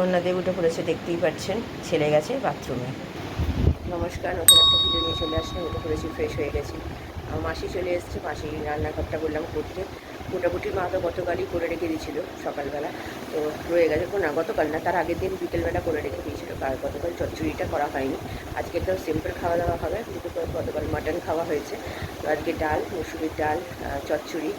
অন্যদের উঠে পড়েছে, দেখতেই পাচ্ছেন। ছেলে গেছে বাথরুমে। নমস্কার, নতুন একটা ভিডিও নিয়ে চলে আসলাম। উঠে পড়েছি, ফ্রেশ হয়ে গেছি। মাসি চলে এসছে। মাসি রান্নাঘরটা বললাম করতে। মোটামুটি মা তো গতকালই করে রেখে দিয়েছিল সকালবেলা, তো রয়ে গেছে। না, গতকাল না, তার আগের দিন বিকেলবেলা করে রেখে দিয়েছিল। আর গতকাল চচ্চড়িটা করা হয়নি। আজকে একটা সিম্পল খাওয়া দাওয়া হবে, কিন্তু গতকাল মাটন খাওয়া হয়েছে। তো আজকে ডাল, মুসুরির ডাল, চচ্চড়ি,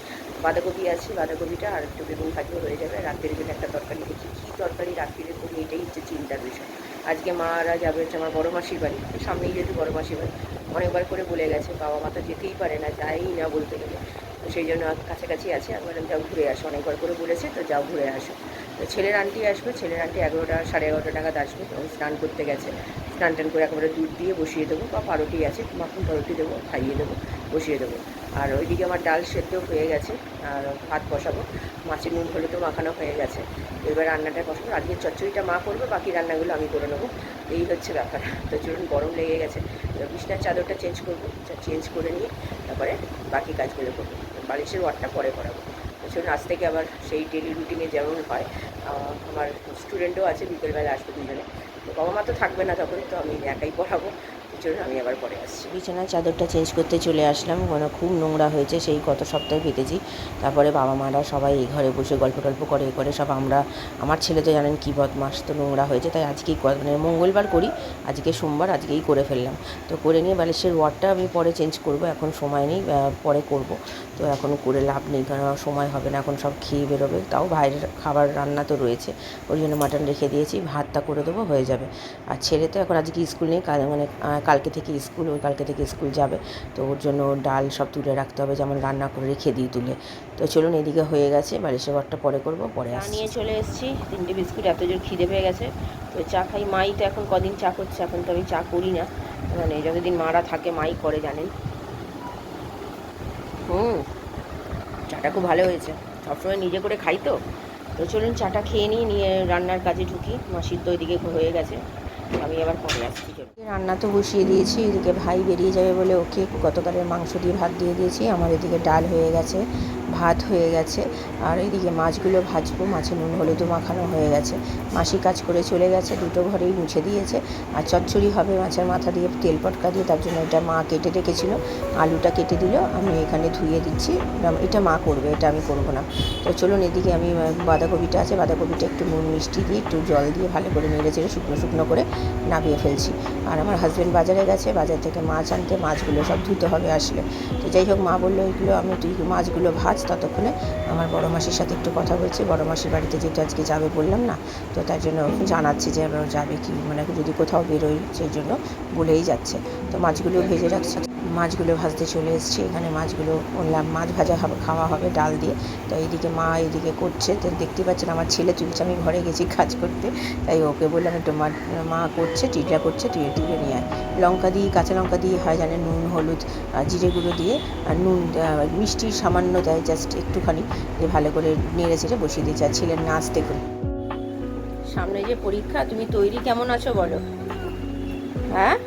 বাঁধাকপি আছে, বাঁধাকপিটা আর একটু বেগুন ভাজলে হয়ে যাবে। রাত্রের জন্য একটা তরকারি দেখি, কী তরকারি রাত্রিরে করি, এটাই হচ্ছে চিন্তার বিষয়। আজকে মারা যাবে হচ্ছে আমার বড়ো মাসির বাড়ি, সামনেই যেহেতু বড়ো মাসির বাড়ি। অনেকবার করে বলে গেছে, বাবা মা তো যেতেই পারে না, যাই না বলতে গেলে। তো সেই জন্য কাছাকাছি আছে, আমি বললাম যাও ঘুরে আসো, অনেকবার করে বলেছে, তো যাও ঘুরে আসো। তো ছেলের আন্টি আসবে, ছেলের আন্টি 11টা 11:30 নাগাদ আসবে। তখন স্নান করতে গেছে। স্নান টান করে একেবারে দুধ দিয়ে বসিয়ে দেবো, বা পাউরুটি আছে, মাখন পাউরুটি দেবো, খাইয়ে দেবো, বসিয়ে দেবো। আর ওইদিকে আমার ডাল সেদ্ধ হয়ে গেছে, আর ভাত বসাবো। মাছের নুন হলুদও মাখানো হয়ে গেছে। এবার রান্নাটা বসাবো। আজকে চচ্চড়িটা মা করবে, বাকি রান্নাগুলো আমি করে নেবো। এই হচ্ছে ব্যাপার। তো চলুন, গরম লেগে গেছে, বিছনার চাদরটা চেঞ্জ করবো। চেঞ্জ করে নিয়ে তারপরে বাকি কাজগুলো করবো। বালিশের ওয়ারটা পরে করাবো। তো চলুন, আজ থেকে আবার সেই ডেলি রুটিনে যেমন হয়। আমার স্টুডেন্টও আছে, বিকেলবেলা আসবে দুজনে। তো বাবা মা তো থাকবে না তখন, তো আমি একাই পড়াবো। জন্য আমি আবার পরে আসছি। বিছানার চাদরটা চেঞ্জ করতে চলে আসলাম, মানে খুব নোংরা হয়েছে, সেই গত সপ্তাহে পেতেছি। তারপরে বাবা মারা সবাই এই ঘরে বসে গল্প টল্প করে সব আমরা, আমার ছেলে তো জানেন কী বদমাস, তো নোংরা হয়েছে, তাই আজকেই মানে মঙ্গলবার করি, আজকে সোমবার, আজকেই করে ফেললাম। তো করে নিয়ে বালিশের ওয়ারটা আমি পরে চেঞ্জ করব, এখন সময় নেই, পরে করব। তো এখন করে লাভ নেই, কারণ সময় হবে না, এখন সব খেয়ে বেরোবে। তাও বাইরের খাবার রান্না তো রয়েছে, ওই জন্য মাটন রেখে দিয়েছি, ভাতটা করে দেবো, হয়ে যাবে। আর ছেলে তো এখন আজকে স্কুল নেই, মানে কালকে থেকে স্কুল, ওই কালকে থেকে স্কুল যাবে। তো ওর জন্য ডাল সব তুলে রাখতে হবে, যেমন রান্না করে রেখে দিই তুলে। তো চলুন, এদিকে হয়ে গেছে, বালিশের ঘরটা পরে করবো, পরে নিয়ে চলে এসেছি। 3টে বিস্কুট, এত জোর খিদে পেয়ে গেছে। তো চা খাই। মাই তো এখন কদিন চা করছে, এখন তো আমি চা করি না, মানে যতদিন মারা থাকে মাই করে, জানেন। চাটা খুব ভালো হয়েছে, সবসময় নিজে করে খাই তো। তো চলুন, চাটা খেয়ে নিয়ে রান্নার কাজে ঢুকি। মাসির তো ওইদিকে হয়ে গেছে, আমি আবার পরে আসছি। রান্না তো বসিয়ে দিয়েছি, এদিকে ভাই বেরিয়ে যাবে বলে ওকে গতকালের মাংস দিয়ে ভাত দিয়ে দিয়েছি। আমার এদিকে ডাল হয়ে গেছে, ভাত হয়ে গেছে, আর এইদিকে মাছগুলো ভাজবো, মাছে নুন হলুদও মাখানো হয়ে গেছে। মাসি কাজ করে চলে গেছে, দুটো ঘরেই মুছে দিয়েছে। আর চচ্চড়ি হবে মাছের মাথা দিয়ে, তেল পটকা দিয়ে, তার জন্য এটা মা কেটে রেখেছিল। আলুটা কেটে দিল, আমি এখানে ধুয়ে দিচ্ছি। এটা মা করবে, এটা আমি করবো না। তো চলুন, এদিকে আমি বাঁধাকপিটা আছে, বাঁধাকপিটা একটু নুন মিষ্টি দিয়ে, একটু জল দিয়ে ভালো করে নেড়ে চেড়ে শুকনো শুকনো করে নামিয়ে ফেলছি। আর আমার হাজব্যান্ড বাজারে গেছে, বাজার থেকে মাছ আনতে, মাছগুলো সব ধুতে হবে আসলে। তো যাই হোক, মা বললো এগুলো তুই মাছগুলো ভাজ, ততক্ষণে আমার বড় মাসির সাথে একটু কথা বলছি। বড় মাসির বাড়িতে যেহেতু আজকে যাবে বললাম না, তো তার জন্য জানাচ্ছি যে যাবে কি, মানে যদি কোথাও বেরোই, সেই জন্য বলেই যাচ্ছে। তো মাছগুলো ভেজে রাখছি, মাছগুলো ভাজতে চলে এসেছি। এখানে মাছগুলো বললাম মাছ ভাজা খাওয়া হবে ডাল দিয়ে। তো এইদিকে মা এইদিকে করছে, তো দেখতে পাচ্ছেন আমার ছেলে তুলছে, আমি ঘরে গেছি কাজ করতে, তাই ওকে বললাম একটু মা করছে, টিডরা করছে, তুলে নিয়ে আয়। লঙ্কা দিয়ে, কাঁচা লঙ্কা দিয়ে হয় জানেন, নুন হলুদ জিরে গুঁড়ো দিয়ে, আর নুন মিষ্টি সামান্য দেয়, জাস্ট একটুখানি দিয়ে ভালো করে নেড়ে চেড়ে বসিয়ে দিয়েছে। আর ছেলের নাচ দেখুন। সামনে যে পরীক্ষা, তুমি তৈরি কেমন আছো বলো? হ্যাঁ,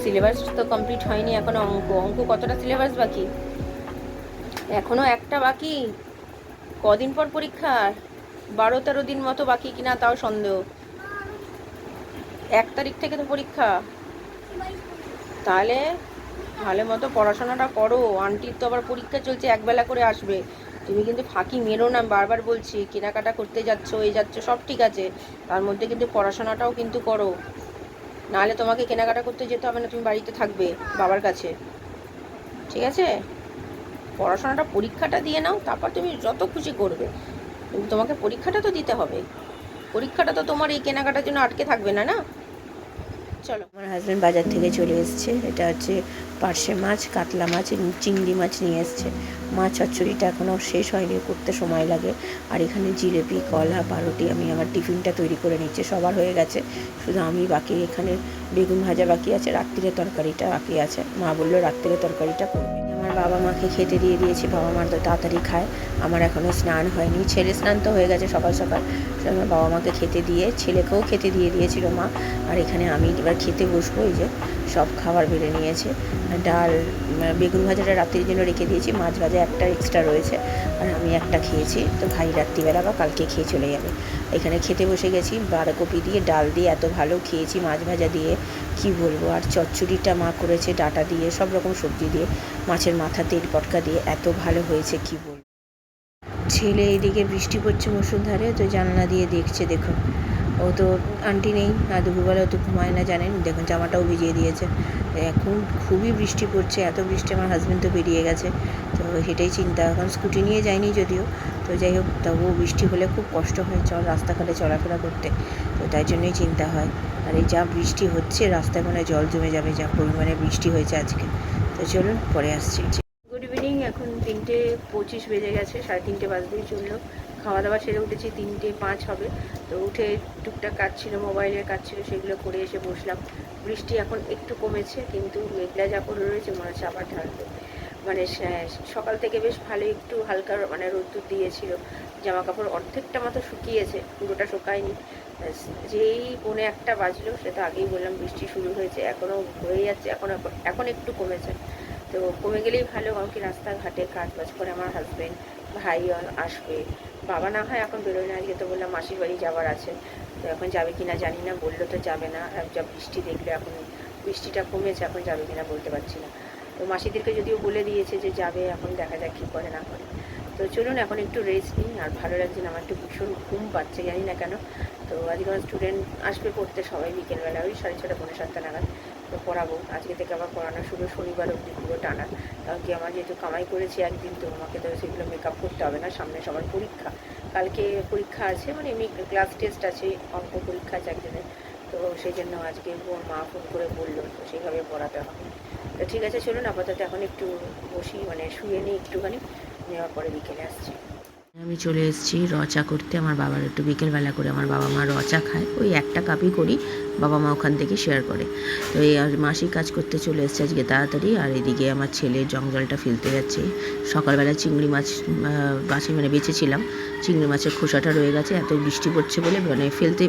সিলেবাস তো কমপ্লিট হয়নি এখনো। অঙ্ক কতটা সিলেবাস বাকি? এখনো একটা বাকি। কদিন পর পরীক্ষা? 12-13 দিন মতো বাকি কিনা তাও সন্দেহ। 1 তারিখ থেকে তো পরীক্ষা। তাহলে ভালো মতো পড়াশোনাটা করো। আন্টির তো আবার পরীক্ষা চলছে, একবেলা করে আসবে। তুমি কিন্তু ফাঁকি মেরো না, বারবার বলছি। কেনাকাটা করতে যাচ্ছ, সব ঠিক আছে, তার মধ্যে কিন্তু পড়াশোনাটাও কিন্তু করো। নাহলে তোমাকে কেনাকাটা করতে যেতে হবে না, তুমি বাড়িতে থাকবে বাবার কাছে, ঠিক আছে? পড়াশোনাটা, পরীক্ষাটা দিয়ে নাও, তারপর তুমি যত খুশি করবে, কিন্তু তোমাকে পরীক্ষাটা তো দিতে হবে। পরীক্ষাটা তো তোমার এই কেনাকাটার জন্য আটকে থাকবে না, না? চলো, আমার হাজব্যান্ড বাজার থেকে চলে এসছে। এটা হচ্ছে পার্শে মাছ, কাতলা মাছ, চিংড়ি মাছ নিয়ে এসছে। মাছ চচ্চড়িটা এখনও শেষ হয়নি, করতে সময় লাগে। আর এখানে জিলেপি, কলা, পাউরুটি, আমি আমার টিফিনটা তৈরি করে নিচ্ছি। সবার হয়ে গেছে, শুধু আমি বাকি। এখানে বেগুন ভাজা বাকি আছে, রাত্রিরে তরকারিটা বাকি আছে। মা বললো রাত্রিরে তরকারিটা করবে। আমার আমার বাবা মাকে খেতে দিয়ে দিয়েছি, বাবা মা তো তাড়াতাড়ি খায়, আমার এখনও স্নান হয়নি। ছেলে স্নান তো হয়ে গেছে সকাল সকাল, আমার বাবা মাকে খেতে দিয়ে ছেলেকেও খেতে দিয়ে দিয়েছিল মা। আর এখানে আমি এবার খেতে বসবো। এই যে সব খাবার বেড়ে নিয়েছে, ডাল, বেগুন ভাজাটা রাত্রির জন্য রেখে দিয়েছি, মাছ ভাজা একটা এক্সট্রা রয়েছে, আর আমি একটা খেয়েছি। তো ভাই রাত্রিবেলা বা কালকে খেয়ে চলে যাবে। এখানে খেতে বসে গেছি, বাঁধাকপি দিয়ে ডাল দিয়ে এত ভালো খেয়েছি, মাছ ভাজা দিয়ে কি বলবো। আর চচ্চড়িটা মা করেছে ডাঁটা দিয়ে, সব রকম সবজি দিয়ে, মাছের মাথা তেল পটকা দিয়ে, এত ভালো হয়েছে কি বলবো। ছেলে এইদিকে বৃষ্টি পড়ছে মুষলধারে, তো জানলা দিয়ে দেখছে। দেখুন, ও তো আন্টি নেই, আর দুপুরবেলা ও তো ঘুমায় না জানেন, দেখুন জামাটাও ভিজিয়ে দিয়েছে। এখন খুবই বৃষ্টি পড়ছে, এত বৃষ্টি, আমার হাজব্যান্ড তো বেরিয়ে গেছে। তো সেটাই চিন্তা, এখন স্কুটি নিয়ে যায়নি যদিও, তো যাই হোক, তবুও বৃষ্টি হলে খুব কষ্ট হয় রাস্তাঘাটে চলাফেরা করতে, তো তাই জন্যই চিন্তা হয়। আর এই যা বৃষ্টি হচ্ছে, রাস্তায় মানে জল জমে যাবে, যা পরিমাণে বৃষ্টি হয়েছে আজকে। তো চলুন পরে আসছি। গুড ইভিনিং, এখন 3:25 বেজে গেছে, 3:30 বাজতেই চললো। খাওয়া দাওয়া সেরে উঠেছি, 3:05 হবে। তো উঠে টুকটাক কাজ ছিল, মোবাইলের কাজ ছিল, সেগুলো করে এসে বসলাম। বৃষ্টি এখন একটু কমেছে, কিন্তু মেঘলা যা করে রয়েছে মনে হচ্ছে আবার ঢালবে। মানে সকাল থেকে বেশ ভালো একটু হালকা মানে রোদ্দুর দিয়েছিল, জামা কাপড় অর্ধেকটা মতো শুকিয়েছে, পুরোটা শুকায়নি। যেই 1:45 বাজলো, সে তো আগেই বললাম বৃষ্টি শুরু হয়েছে, এখনও হয়ে যাচ্ছে, এখন একটু কমেছে। তো কমে গেলেই ভালো, কারণ কি রাস্তাঘাটে কাজ বাজ করে আমার হাজব্যান্ড, ভাই আসবে, বাবা না হয় এখন বেরোয় না, আজকে তো বললাম মাসির বাড়ি যাওয়ার আছে। তো এখন যাবে কি না জানি না, বললো তো যাবে না, যা বৃষ্টি দেখলে, এখন বৃষ্টিটা কমেছে, এখন যাবে কি না বলতে পারছি না। তো মাসিদেরকে যদিও বলে দিয়েছে যে যাবে, এখন দেখা যাক কী করে না করে। তো চলুন এখন একটু রেস্ট নিই, আর ভালো লাগছে না, আমার একটু ভীষণ ঘুম পাচ্ছে, জানি না কেন। তো আজকে আমার স্টুডেন্ট আসবে পড়তে, সবাই বিকেলবেলা ওই 6:30 6:45 নাগাদ। তো পড়াবো, আজকে থেকে আবার পড়ানো শুরু, শনিবার অবধি পুরো টানা। কারণ কি আমার যেহেতু কামাই করেছি একদিন, তো আমাকে তো সেগুলো মেকআপ করতে হবে না, সামনে সবার পরীক্ষা, কালকে পরীক্ষা আছে, মানে এমনি ক্লাস টেস্ট আছে, অঙ্ক পরীক্ষা আছে একজনের। তো সেই জন্য আজকে ওর মা ফোন করে বললো, তো সেইভাবে পড়াতে হবে। তো ঠিক আছে চলুন, আপাতত এখন একটু বসি, মানে শুয়ে নিই একটুখানি, নেওয়ার পরে বিকেলে আসছি। আমি চলে এসেছি চা করতে, আমার বাবার একটু বিকেলবেলা করে আমার বাবা মা চা খায়, ওই একটা কাপই করি, বাবা মা ওখান থেকে শেয়ার করে। তো এই আর মাসি কাজ করতে চলে এসেছে আজকে তাড়াতাড়ি, আর এদিকে আমার ছেলে জলটা ফেলতে যাচ্ছে। সকালবেলা চিংড়ি মাছ মানে বেঁচেছিলাম, চিংড়ি মাছের খোসাটা রয়ে গেছে, এত বৃষ্টি পড়ছে বলে মানে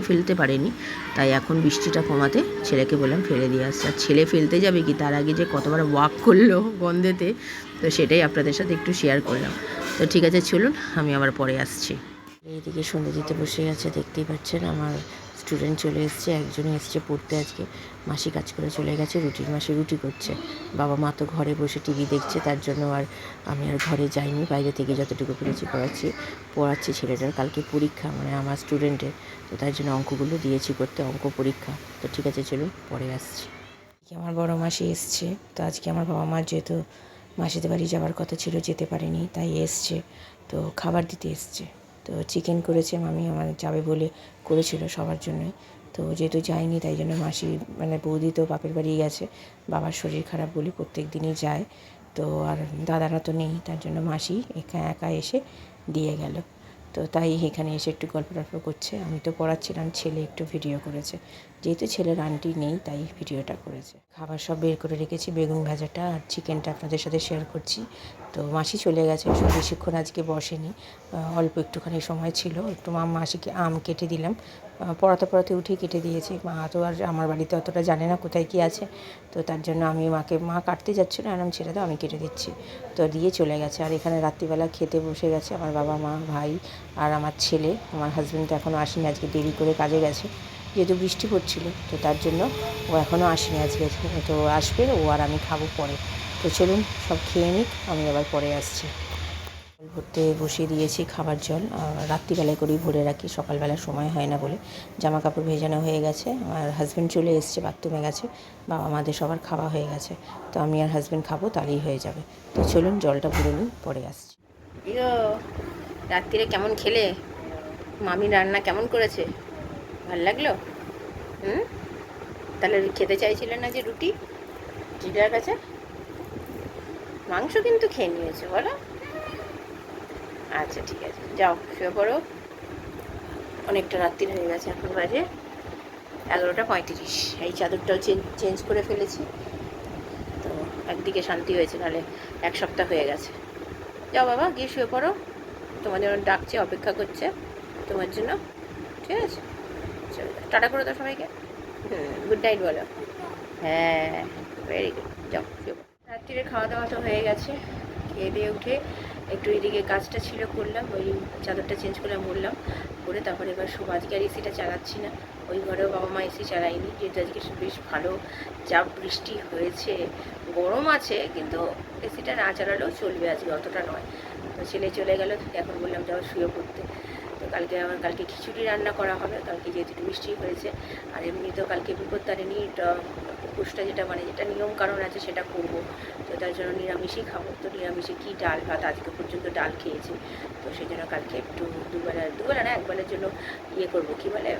ফেলতে পারেনি, তাই এখন বৃষ্টিটা কমাতে ছেলেকে বললাম ফেলে দিয়ে আসছে। আর ছেলে ফেলতে যাবে কি, তার আগে যে কতবার ওয়াক করলো গন্ধেতে, তো সেটাই আপনাদের সাথে একটু শেয়ার করলাম। তো ঠিক আছে চলুন, আমি আবার পরে আসছি। এইদিকে সন্ধ্যে দিতে বসে আছে, দেখতেই পাচ্ছেন আমার স্টুডেন্ট চলে এসছে, একজনই এসছে পড়তে আজকে, মাসি কাজ করে চলে গেছে, মাসি রুটি করছে, বাবা মা তো ঘরে বসে টিভি দেখছে, তার জন্য আর আমি আর ঘরে যাইনি, বাইরে থেকে যতটুকু পেরেছি পড়াচ্ছি ছেলেটার কালকে পরীক্ষা, মানে আমার স্টুডেন্টের, তো তার জন্য অঙ্কগুলো দিয়েছি করতে, অঙ্ক পরীক্ষা। তো ঠিক আছে চলুন পরে আসছি। আমার বড় মাসি এসছে, তো আজকে আমার বাবা মার যেহেতু মাসিদের বাড়ি যাওয়ার কথা ছিল, যেতে পারেনি, তাই এসছে, তো খাবার দিতে এসছে। তো চিকেন করেছে মামি, আমার যাবে বলে করেছিল সবার জন্যই, তো যেহেতু যায়নি তাই জন্য মাসি মানে বৌদি তো বাপের বাড়ি গেছে, বাবার শরীর খারাপ বলে প্রত্যেক দিনই যায়, তো আর দাদারা তো নেই, তার জন্য মাসি একা একা এসে দিয়ে গেল। তো তাই এখানে এসে একটু গল্প টল্প করছে, আমি তো পড়াচ্ছিলাম, ছেলে একটু ভিডিও করেছে, যেহেতু ছেলের আন্টি নেই তাই ভিডিওটা করেছে। খাবার সব বের করে রেখেছি, বেগুন ভাজাটা আর চিকেনটা আপনাদের সাথে শেয়ার করছি। তো মাসি চলে গেছে, বেশিক্ষণ আজকে বসেনি, অল্প একটুখানি সময় ছিল, একটু মাসিকে আম কেটে দিলাম, পড়াতে উঠেই কেটে দিয়েছি, মা তো আর আমার বাড়িতে অতটা জানে না কোথায় কী আছে, তো তার জন্য আমি মা কাটতে যাচ্ছিল, আরাম ছেড়ে দাও আমি কেটে দিচ্ছি, তো দিয়ে চলে গেছে। আর এখানে রাত্রিবেলা খেতে বসে গেছে আমার বাবা মা ভাই আর আমার ছেলে, আমার হাজব্যান্ড তো এখনও আসেনি, আজকে দেরি করে কাজে গেছে, যেহেতু বৃষ্টি পড়ছিল, তো তার জন্য ও এখনও আসেনি আজকে, তো আসবে ও আর আমি খাবো পরে। তো চলুন সব খেয়ে নিক, আমি আবার পরে আসছি। জল ভরতে বসিয়ে দিয়েছি, খাবার জল রাত্রিবেলায় করেই ভরে রাখি, সকালবেলা সময় হয় না বলে। জামা কাপড় ভেজানো হয়ে গেছে, আমার হাজব্যান্ড চলে এসছে, বাথরুমে গেছে, বাবা মাদের সবার খাওয়া হয়ে গেছে, তো আমি আর হাজব্যান্ড খাবো, তাহলেই হয়ে যাবে। তো চলুন জলটা ভরে নিই, পরে আসছি। ইয়ো, রাত্রিরে কেমন খেলে? মামি রান্না কেমন করেছে? ভাল লাগলো? তাহলে খেতে চাইছিলেন না যে রুটি দিদার কাছে? মাংস কিন্তু খেয়ে নিয়েছে বলো? আচ্ছা ঠিক আছে, যাও শুয়ে পড়ো, অনেকটা রাত্রি হয়ে গেছে, এখন বাজে 11:35। এই চাদরটাও চেঞ্জ করে ফেলেছি, তো একদিকে শান্তি হয়েছে, নাহলে এক সপ্তাহ হয়ে গেছে। যাও বাবা, গিয়ে শুয়ে পড়ো, তোমার জন্য ডাকছে, অপেক্ষা করছে তোমার জন্য। ঠিক আছে, চলো টাটা করে দাও সবাইকে। গুড নাইট বলো। হ্যাঁ, ভেরি গুড, যাও শুয়ে পড়ো। রাত্রিরে খাওয়া দাওয়া তো হয়ে গেছে। খেয়ে দিয়ে উঠে একটু এদিকে কাজটা ছিল করলাম, ওই চাদরটা চেঞ্জ করলাম, বললাম করে তারপরে এবার সব আজকে আর এসিটা চালাচ্ছি না। ওই ঘরেও বাবা মা এসি চালায়নি, যেহেতু আজকে বেশ ভালো যা বৃষ্টি হয়েছে, গরম আছে, কিন্তু এসিটা না চালালেও চলবে, আজকে অতটা নয়। তো ছেলে চলে গেল, এখন বললাম যাও শুয়ে পড়তে। তো কালকে খিচুড়ি রান্না করা হবে, কালকে যেহেতু বৃষ্টি হয়েছে। আর এমনি তো কালকে বিপত্তারিণী উপোসটা যেটা যেটা নিয়ম কারণ আছে সেটা করব। তো তার জন্য নিরামিষই খাবো। তো নিরামিষে কী ডাল ভাত, আজকে পর্যন্ত ডাল খেয়েছি। তো সেই জন্য কালকে একটু দুবেলা না একবেলার জন্য করবো, কী বলে,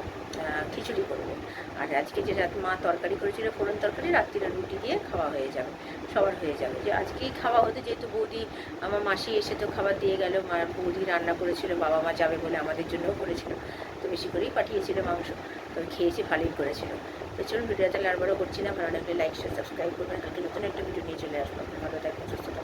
খিচুড়ি করবো। আর আজকে যে মা তরকারি করেছিল, ফোড়ন তরকারি, রাত্রিরে রুটি দিয়ে খাওয়া হয়ে যাবে, সবার হয়ে যাবে। যে আজকেই খাওয়া হতো, যেহেতু বৌদি আমার মাসি এসে তো খাবার দিয়ে গেল, বৌদি রান্না করেছিল, বাবা মা যাবে বলে আমাদের জন্যও করেছিল, তো বেশি করেই পাঠিয়েছিল মাংস। তো খেয়েছি, ভালোই করেছিল। তো চলুন, ভিডিওটা তাহলে আর বড় করছি না, ভালো লাগলে লাইক শেয়ার সাবস্ক্রাইব করবেন। কালকে নতুন একটা ভিডিও নিয়ে চলে আসবো। ভালো থাকবেন, সুস্থ থাকবেন।